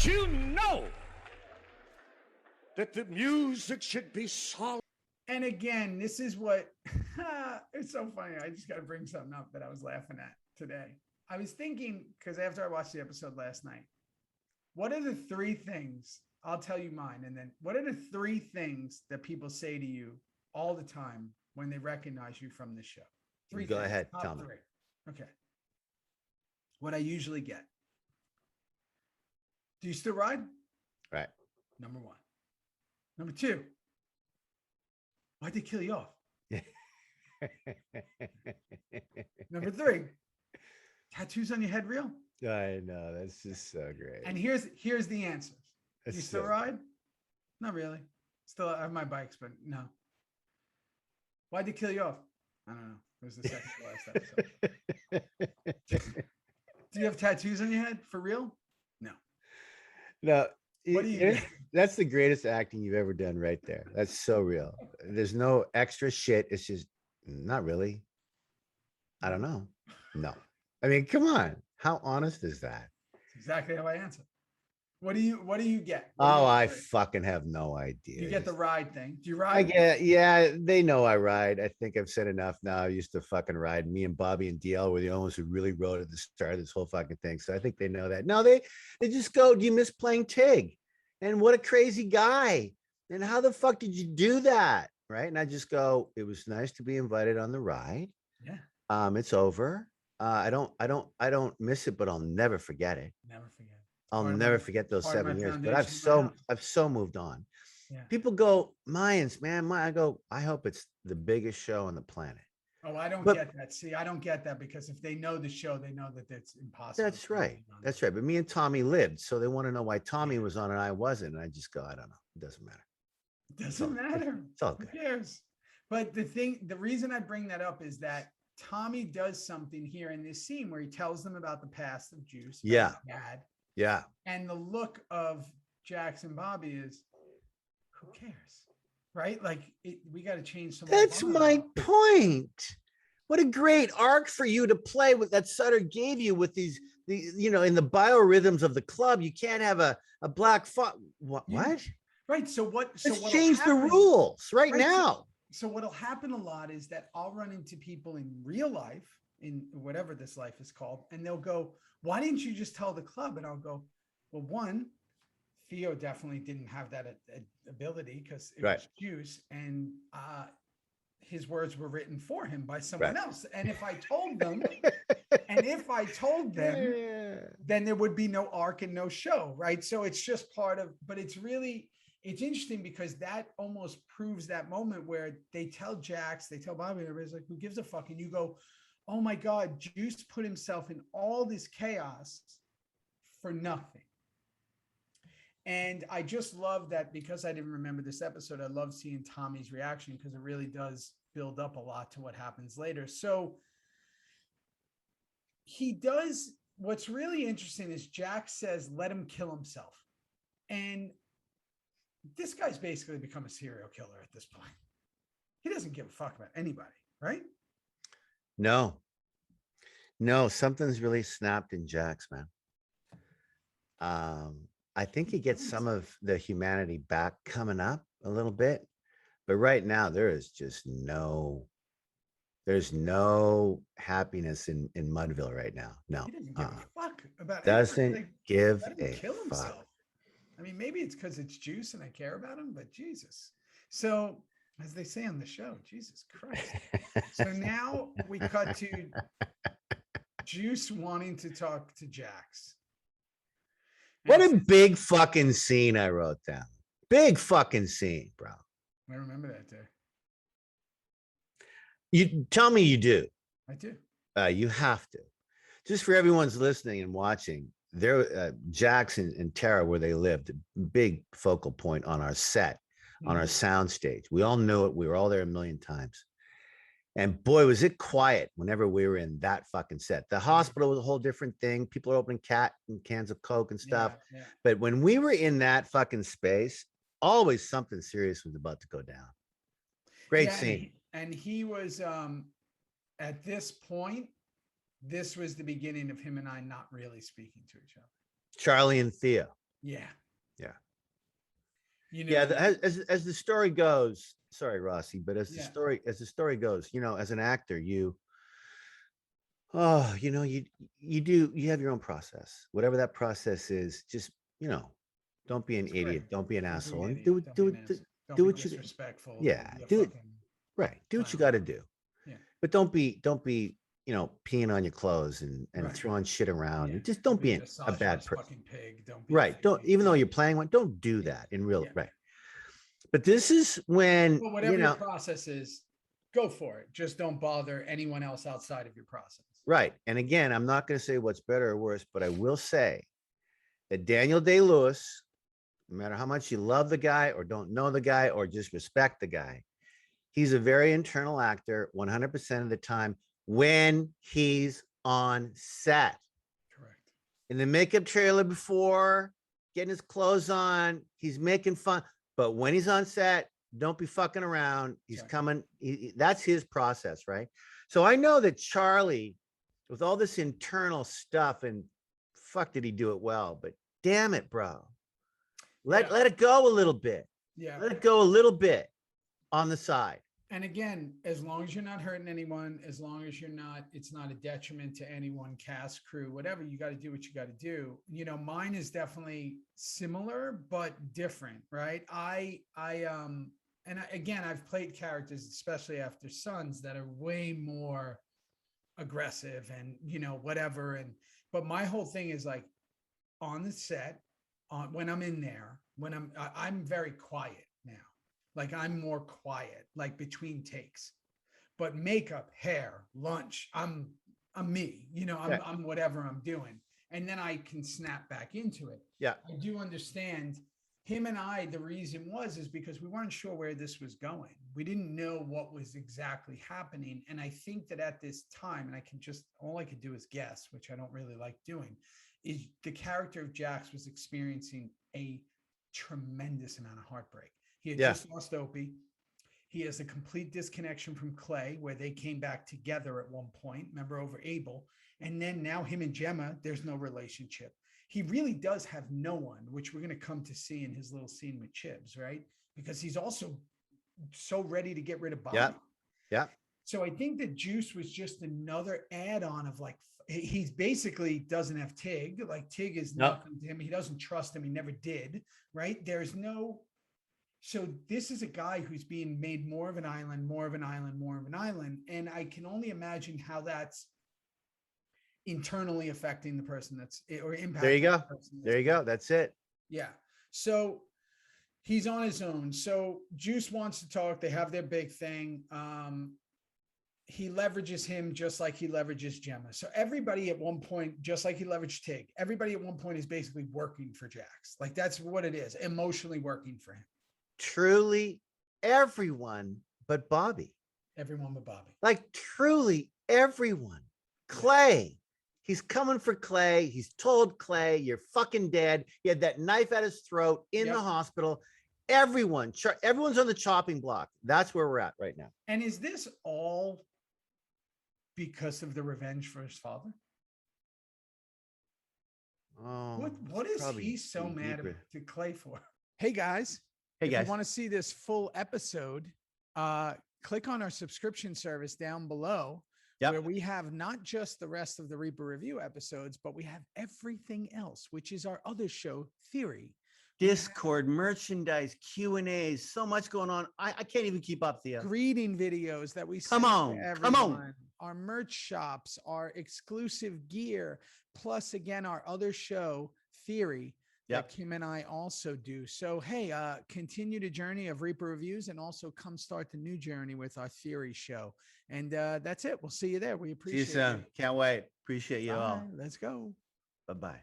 You know that the music should be solid. And again, this is what it's so funny. I just got to bring something up that I was laughing at today. I was thinking, because after I watched the episode last night, what are the three things? I'll tell you mine. And then what are the three things that people say to you all the time when they recognize you from the show? Three Go things. ahead. Top Tell me. three. Okay. What I usually get. Do you still ride? Right. Number one. Number two. Why'd they kill you off? Number three. Tattoos on your head real? I know. That's just so great. And here's the answers. That's You still so ride? Not really. Still I have my bikes, but no. Why'd they kill you off? I don't know. It was the second to last episode. Do you have tattoos on your head for real? No. No. What do you That's the greatest acting you've ever done right there. That's so real. There's no extra shit. It's just not really. I don't know. No. I mean, come on. How honest is that? That's exactly how I answer. What do you get? Oh, I fucking have no idea. You get the ride thing. Do you ride? Yeah, they know I ride. I think I've said enough now. I used to fucking ride. Me and Bobby and DL were the only ones who really rode at the start of this whole fucking thing. So I think they know that. No, they just go, do you miss playing Tig? And what a crazy guy. And how the fuck did you do that? Right. And I just go, it was nice to be invited on the ride. Yeah. It's over. I don't miss it, but I'll never forget it. Never forget. I'll never forget those 7 years, but I've so moved on. Yeah. People go, Mayans, man. I go, I hope it's the biggest show on the planet. Oh, I don't get that. See, I don't get that because if they know the show, they know that it's impossible. That's right. That's right. But me and Tommy lived, so they want to know why Tommy was on and I wasn't. And I just go, I don't know. It doesn't matter. Doesn't matter. It's all good. Who cares? But the reason I bring that up is that Tommy does something here in this scene where he tells them about the past of Juice. Yeah. Dad. Yeah. And the look of Jackson Bobby is, who cares? Right? Like we got to change some. That's my point. What a great arc for you to play with that Sutter gave you with these in the biorhythms of the club. You can't have a black what? Right. So what? So let's change the rules right now. So what'll happen a lot is that I'll run into people in real life, in whatever this life is called, and they'll go, why didn't you just tell the club? And I'll go, well, one, Theo definitely didn't have that ability because it was Juice, and his words were written for him by someone else. And if I told them, then there would be no arc and no show, right? So it's just part of, but it's interesting because that almost proves that moment where they tell Jax, they tell Bobby, and everybody's like, who gives a fuck? And you go, oh my God, Juice put himself in all this chaos for nothing. And I just love that because I didn't remember this episode. I love seeing Tommy's reaction because it really does build up a lot to what happens later. So he does, what's really interesting is Jax says, let him kill himself. And this guy's basically become a serial killer at this point. He doesn't give a fuck about anybody, right? No, something's really snapped in Jax, man. I think he gets some of the humanity back coming up a little bit, but right now there's no happiness in Mudville right now. No, he doesn't give a fuck about. Doesn't give a kill himself. fuck. I mean, maybe it's because it's Juice and I care about him, but Jesus. So, as they say on the show, Jesus Christ. So now we cut to Juice wanting to talk to Jax. What a big fucking scene I wrote down. Big fucking scene, bro. I remember that day. You tell me you do. I do. You have to. Just for everyone's listening and watching, there, Jackson and Tara, where they lived, a big focal point on our set, on our sound stage. We all knew it. We were all there a million times. And boy, was it quiet whenever we were in that fucking set. The hospital was a whole different thing. People are opening cans of Coke and stuff. Yeah. But when we were in that fucking space, always something serious was about to go down. Great scene. And he was, at this point, this was the beginning of him and I not really speaking to each other. Charlie and Theo. Yeah. Yeah. You know, Yeah, as the story goes, sorry, Rossi, but as Yeah. the story goes, you know, as an actor, you you have your own process. Whatever that process is, just, you know, don't be an It's idiot, great. don't be an Don't be an asshole, and idiot. Don't be an asshole. Don't do be what you disrespectful. yeah, Don't be a do it fucking right. Do what you clown. got to do. Yeah. But don't be, you know, peeing on your clothes and Right. throwing shit around. Yeah. And just don't be a a bad misogynist person. fucking pig. Don't be a Right. fake Don't, even though you're playing one, don't do Yeah. that in real, Yeah. right. But this is when, Well, you whatever your know, process is, go for it. Just don't bother anyone else outside of your process. right. And again, I'm not going to say what's better or worse, but I will say that Daniel Day-Lewis, no matter how much you love the guy or don't know the guy or just respect the guy, he's a very internal actor 100% of the time when he's on set. Correct. In the makeup trailer before, getting his clothes on, he's making fun. But when he's on set, don't be fucking around. He's Right. coming. That's his process, right? So I know that Charlie, with all this internal stuff, and fuck, did he do it well? But damn it, bro, let it go a little bit. Yeah. Let it go a little bit on the side. And again, as long as you're not hurting anyone, as long as it's not a detriment to anyone, cast, crew, whatever, you got to do what you got to do. You know, mine is definitely similar, but different, right? Again, I've played characters, especially after Sons, that are way more aggressive and, you know, whatever. But my whole thing is like on the set, when I'm in there, I'm very quiet now. Like I'm more quiet, like between takes, but makeup, hair, lunch, I'm me, you know, I'm whatever I'm doing. And then I can snap back into it. Yeah. I do understand him and I, the reason is because we weren't sure where this was going. We didn't know what was exactly happening. And I think that at this time, and all I could do is guess, which I don't really like doing, is the character of Jax was experiencing a tremendous amount of heartbreak. He had just lost Opie. He has a complete disconnection from Clay, where they came back together at one point, remember, over Abel. And then now him and Gemma, there's no relationship. He really does have no one, which we're going to come to see in his little scene with Chibs, right? Because he's also so ready to get rid of Bobby. Yeah. So I think that Juice was just another add-on of like, he's basically doesn't have Tig. Like Tig is nothing to him. He doesn't trust him. He never did, right? So this is a guy who's being made more of an island. And I can only imagine how that's internally affecting the person or impacting. There you go. The person There you go. That's it. Yeah. So he's on his own. So Juice wants to talk. They have their big thing. He leverages him just like he leverages Gemma. So everybody at one point, just like he leveraged Tig, everybody at one point is basically working for Jax. Like that's what it is, emotionally working for him. Truly everyone but Bobby. Everyone but Bobby. Like truly everyone. Clay. He's coming for Clay. He's told Clay, you're fucking dead. He had that knife at his throat in the hospital. Everyone's on the chopping block. That's where we're at right now. And is this all because of the revenge for his father? Oh, what is he so mad to Clay for? Hey guys. If you want to see this full episode, click on our subscription service down below, where we have not just the rest of the Reaper Review episodes, but we have everything else, which is our other show, Theory. Discord, merchandise, Q&As, so much going on. I can't even keep up, Theo. Greeting videos that we come on. Our merch shops, our exclusive gear, plus again, our other show, Theory, that Kim and I also do. So, hey, continue the journey of Reaper Reviews and also come start the new journey with our Theory show. And that's it. We'll see you there. We appreciate it. See you soon. Can't wait. Appreciate you all. Let's go. Bye-bye.